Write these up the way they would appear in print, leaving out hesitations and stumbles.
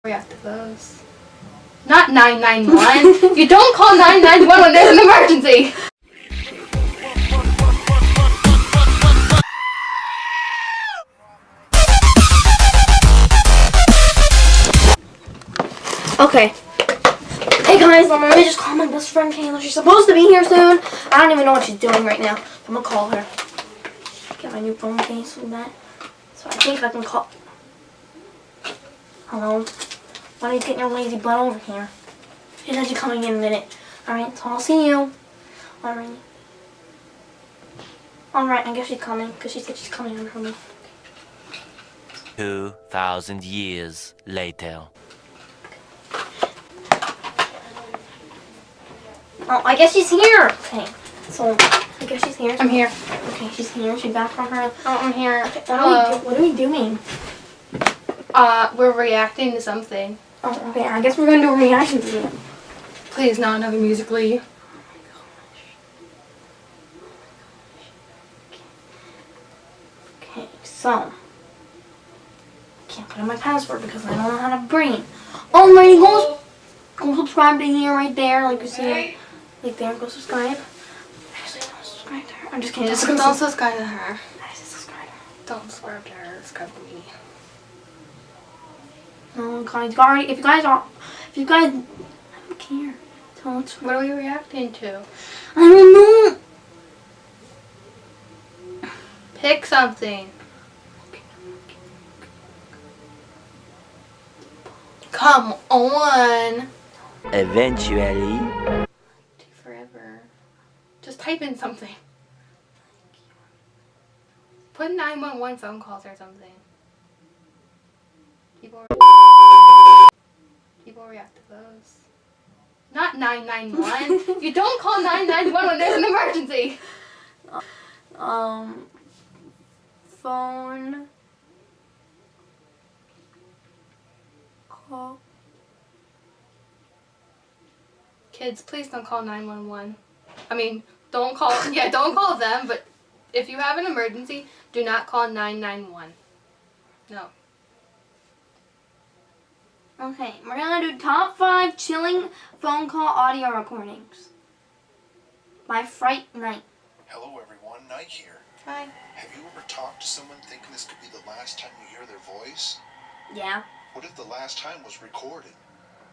React to those. Not 911. You don't call 911 when there's an emergency. Okay. Hey guys, let me just call my best friend Kayla. She's supposed to be here soon. I don't even know what she's doing right now. I'm gonna call her. Get my new phone case with that. So I think I can call. Hello? Why are you getting your lazy butt over here? She said she's coming in a minute. Alright, so I'll see you. Alright. Alright, I guess she's coming, because she said she's coming over for me. 2,000 years later. Oh, I guess she's here. Okay, so I guess she's here. I'm here. Okay, she's here. She's back from her. Oh, I'm here. Okay, what are we doing? We're reacting to something. Oh, okay. I guess we're gonna do a reaction video. Please, not another Musical.ly. Okay, so can't put in my password because I don't know how to brain. Alrighty, go subscribe to here, right there, like you see, right there. Go subscribe. Actually, don't subscribe to her. I'm just kidding. Just don't subscribe to her. I said subscribe to her. Don't subscribe to her. Subscribe to me. No, guys, already. If you guys, I don't care. Don't. What are we reacting to? I don't know. Pick something. Come on. Eventually. Take forever. Just type in something. Put 911 phone calls or something. People react to those. Not 911. You don't call 911 when there's an emergency. Phone call. Kids, please don't call 911. I mean, don't call them, but if you have an emergency, do not call 991. No. Okay, we're gonna do top 5 chilling phone call audio recordings by Fright Night. Hello everyone, Night here. Hi. Have you ever talked to someone thinking this could be the last time you hear their voice? Yeah. What if the last time was recorded,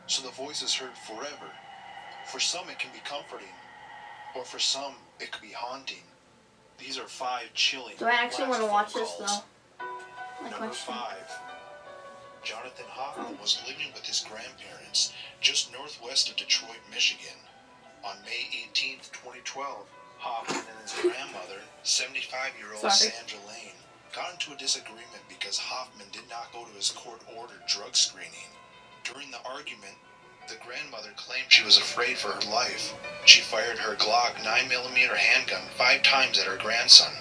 so the voice is heard forever? For some it can be comforting, or for some it could be haunting. These are 5 chilling. Do I actually want to watch this calls. though? My Number question. 5. Jonathan Hoffman was living with his grandparents just northwest of Detroit, Michigan. On May 18th, 2012, Hoffman and his grandmother, 75-year-old Sandra Lane, got into a disagreement because Hoffman did not go to his court-ordered drug screening. During the argument, the grandmother claimed she was afraid for her life. She fired her Glock 9mm handgun 5 times at her grandson,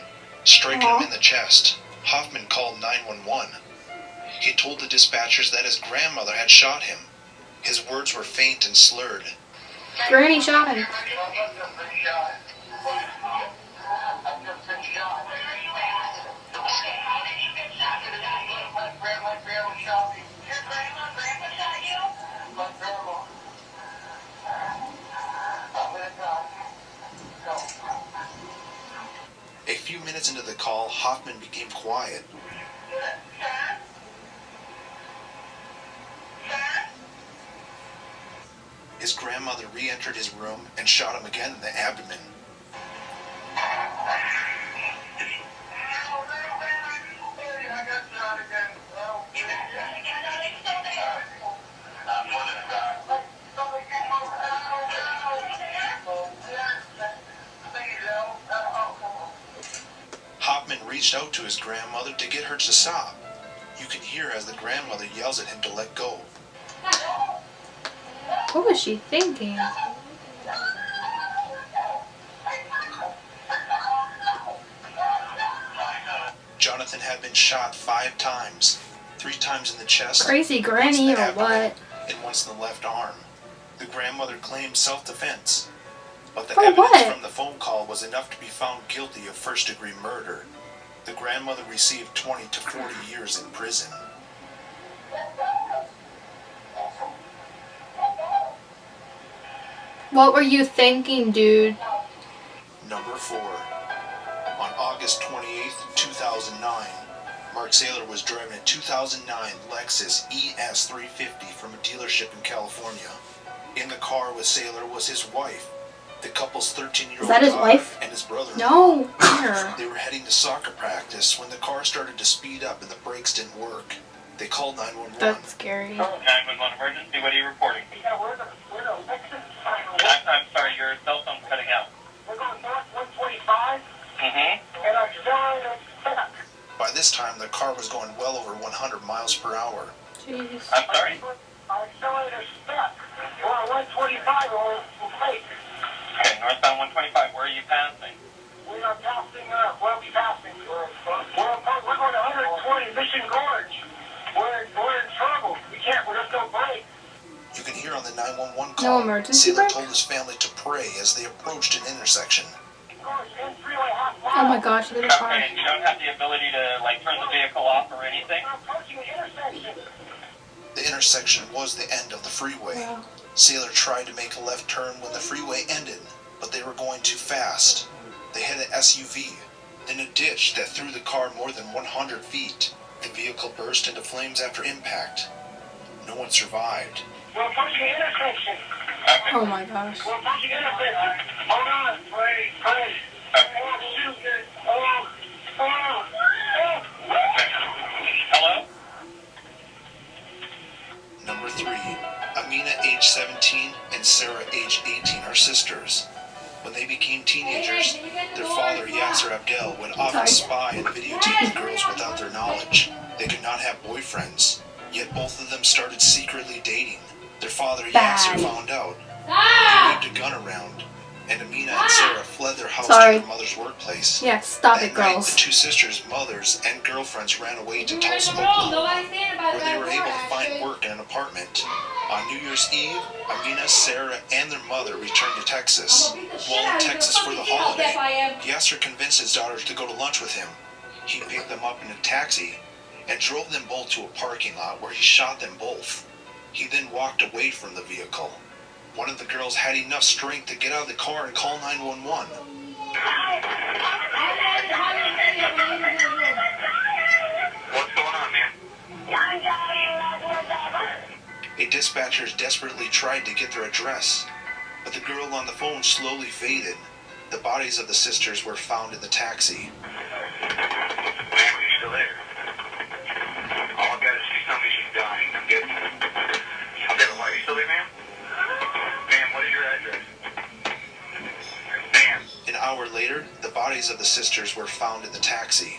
striking him in the chest. Hoffman called 911. He told the dispatchers that his grandmother had shot him. His words were faint and slurred. Granny shot him. A few minutes into the call, Hoffman became quiet. His grandmother re-entered his room and shot him again in the abdomen. Hoffman reached out to his grandmother to get her to stop. You can hear as the grandmother yells at him to let go. What was she thinking? Jonathan had been shot 5 times, 3 times in the chest, Crazy once granny in the or abdomen, what? and once in the left arm. The grandmother claimed self-defense, but the For evidence what? from the phone call was enough to be found guilty of first-degree murder. The grandmother received 20 to 40 years in prison. What were you thinking, dude? Number 4. On August 28th, 2009, Mark Saylor was driving a 2009 Lexus ES350 from a dealership in California. In the car with Saylor was his wife, the couple's 13-year-old Is that his daughter, wife? and his brother. No. Here. They were heading to soccer practice when the car started to speed up and the brakes didn't work. They called 911. That's scary. 911 emergency, what are you reporting? Yeah, we're the Lexus. I'm sorry, your cell phone's cutting out. We're going north 125, Mm-hmm. and our accelerator's stuck. By this time, the car was going well over 100 miles per hour. Jeez. I'm sorry? Our accelerator's stuck. We're on 125, and we're late. Okay, northbound 125, where are you passing? We are passing, where are we passing? We're going 120 Mission Gorge. We're in trouble. There's no brake. You can hear on the 911 No call, emergency Saylor brake? told his family to pray as they approached an intersection. Gorge, in freeway half mile. Oh my gosh, look at the car. Okay, and you don't have the ability to, turn the vehicle off or anything? We're approaching the intersection. The intersection was the end of the freeway. Wow. Saylor tried to make a left turn when the freeway ended, but they were going too fast. They hit an SUV, then a ditch that threw the car more than 100 feet. The vehicle burst into flames after impact. No one survived. We're approaching the intersection. Oh my gosh. We're approaching the intersection. Hold on. Pray. Oh, shoot. Oh. Hello? Number 3. Amina, age 17, and Sarah, age 18, are sisters. When they became teenagers, their father, Yasser Abdel, would often spy and videotape the girls without their knowledge. They could not have boyfriends, yet both of them started secretly dating. Their father, Yasser, found out. He waved a gun around, and Amina and Sarah fled their house to their mother's workplace. Yeah, stop That it, night, girls. the two sisters' mothers and girlfriends ran away to Tulsa, Oklahoma, where they were able to find work in an apartment. On New Year's Eve, Amina, Sarah, and their mother returned to Texas. While in Texas for the holiday, Yasser convinced his daughters to go to lunch with him. He picked them up in a taxi and drove them both to a parking lot where he shot them both. He then walked away from the vehicle. One of the girls had enough strength to get out of the car and call 911. What's going on, man? A dispatcher desperately tried to get their address, but the girl on the phone slowly faded. The bodies of the sisters were found in the taxi. Ma'am, are you still there? All I've got is she told me she's dying. I'm getting her. Okay, why are you still there, ma'am? Ma'am, what is your address? Ma'am. An hour later, the bodies of the sisters were found in the taxi.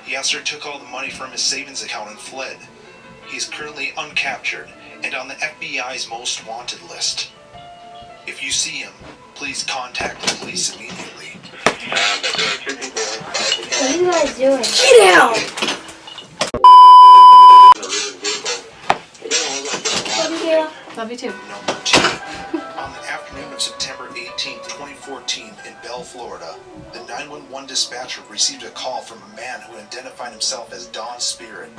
Yasser took all the money from his savings account and fled. He is currently uncaptured and on the FBI's most wanted list. If you see him, please contact the police immediately. What are you guys doing? Get out! Love you, Kayla. Love you too. Number 2. On the afternoon of September 18, 2014, in Bell, Florida, the 911 dispatcher received a call from a man who identified himself as Don Spirit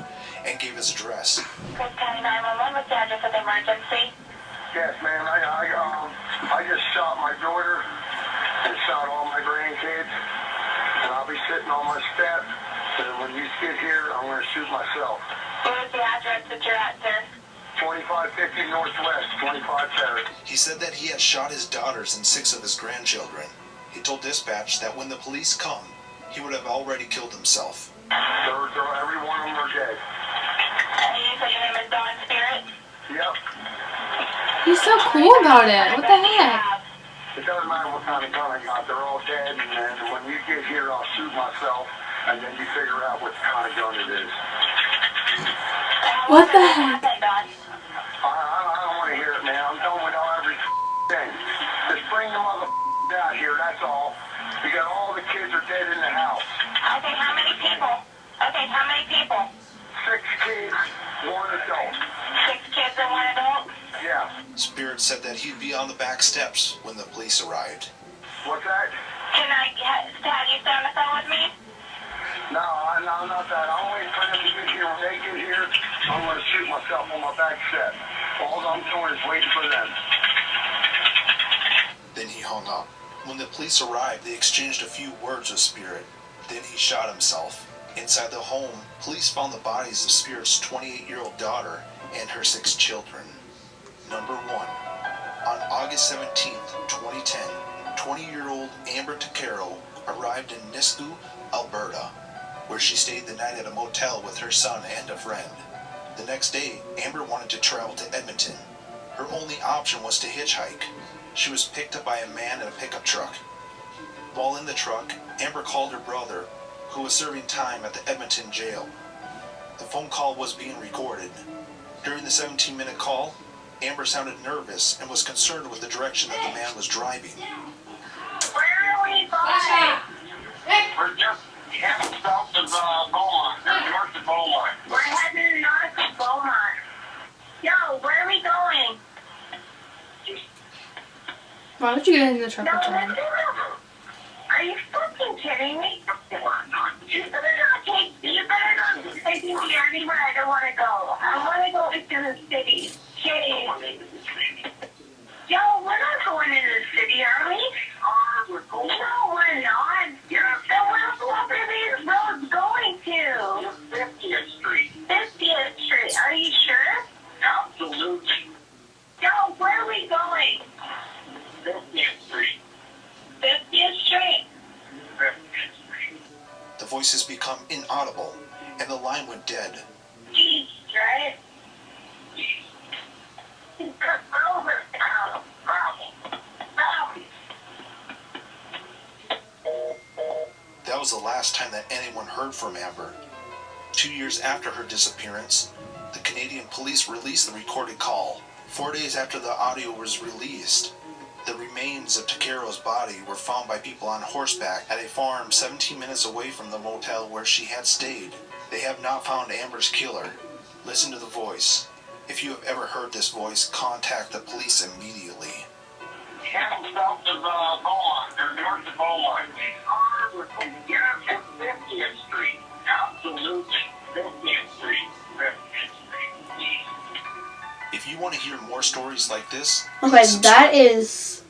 and gave his address. Cook County 911, what's the address of the emergency? Yes, ma'am. I just shot my daughter and shot all my grandkids, and I'll be sitting on my step. And when you get here, I'm going to shoot myself. What is the address that you're at, sir? 2550 Northwest, 25 Terrace. He said that he had shot his daughters and 6 of his grandchildren. He told dispatch that when the police come, he would have already killed himself. Every one of them are dead. And you said your name is Dawn Spirit? Yep. He's so cool about it. What the heck? It doesn't matter what kind of gun I got. They're all dead, and then when you get here, I'll shoot myself, and then you figure out what kind of gun it is. What the heck? I don't want to hear it, man. I'm done with every thing. Just bring the mother out here, that's all. We got all the kids are dead in the house. Okay, how many people? 6 kids, 1 adult. 6 kids and 1 adult? Yeah. Spirit said that he'd be on the back steps when the police arrived. What's that? Can I have you stay on the phone with me? No, not that. I'm waiting for them to get here. When they get here, I'm going to shoot myself on my back step. All I'm doing is waiting for them. Then he hung up. When the police arrived, they exchanged a few words with Spirit. Then he shot himself. Inside the home, police found the bodies of Spirit's 28-year-old daughter and her 6 children. Number 1. On August 17, 2010, 20-year-old Amber Tuccaro arrived in Nisku, Alberta, where she stayed the night at a motel with her son and a friend. The next day, Amber wanted to travel to Edmonton. Her only option was to hitchhike. She was picked up by a man in a pickup truck. While in the truck, Amber called her brother, who was serving time at the Edmonton jail. The phone call was being recorded. During the 17-minute call, Amber sounded nervous and was concerned with the direction that the man was driving. Where are we going? We're just heading south of Beaumont, north of Beaumont. We're heading north of Beaumont. Yo, where are we going? Why would you get in the truck No, with let's him? go. Are you fucking kidding me? You better not take, you better not take me anywhere I don't want to go. I want to go into the city. Kidding. Yo, we're not going into the city, are we? No, we're not. Then where are these roads going to? 50th Street. 50th Street. Are you sure? Absolutely. Yo, where are we going? 50th Street. 50th Street. 50th Street. The voices become inaudible, and the line went dead. Jeez, right? Over. That was the last time that anyone heard from Amber. 2 years after her disappearance, the Canadian police released the recorded call. 4 days after the audio was released, the remains of Tuccaro's body were found by people on horseback at a farm 17 minutes away from the motel where she had stayed. They have not found Amber's killer. Listen to the voice. If you have ever heard this voice, contact the police immediately. Heading south of Beaumont, north of Beaumont. Get up to 50th Street. Absolutely. 50th Street. 50th Street. If you want to hear more stories like this, Okay, listen. that is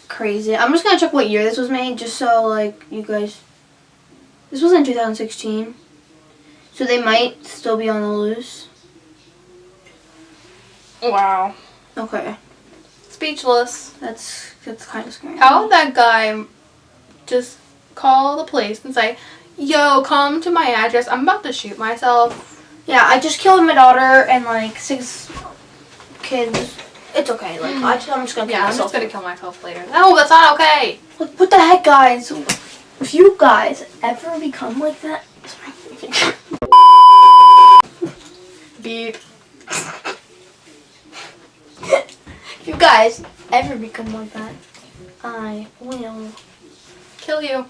crazy. I'm just gonna check what year this was made, just so like you guys. This was in 2016, so they might still be on the loose. Wow. Okay, Speechless. that's kind of scary. How would that guy just call the police and say, yo, come to my address. I'm about to shoot myself. Yeah, I just killed my daughter and like 6 kids. It's okay. Like I'm just gonna kill Yeah, I'm myself. just going to kill myself later. No, that's not okay. Like, what the heck, guys? If you guys ever become like that, Beep. if you guys ever become like that, I will. Kill you.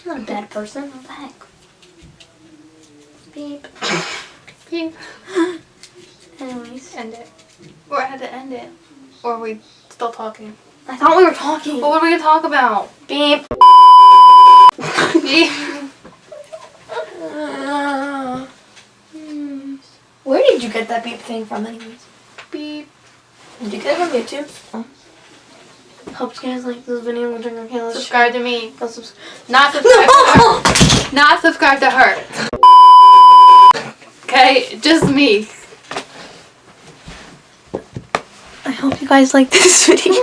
I'm not a bad person. What the heck? Beep. Beep. Anyways, End it. Or I had to end it. Or are we still talking? I thought we were talking. What were we going to talk about? Beep. Beep. Where did you get that beep thing from, anyways? Beep. Did you get it from YouTube? Oh. Hope you guys like this video. We'll drink our Kayla. Subscribe to me. Go subscribe. Not subscribe to her. Not subscribe to her. Okay? Just me. I hope you guys like this video.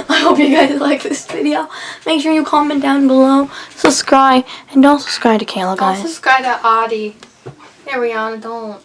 I hope you guys like this video. Make sure you comment down below, subscribe, and don't subscribe to Kayla, Don't guys. subscribe to Audie. Ariana, don't.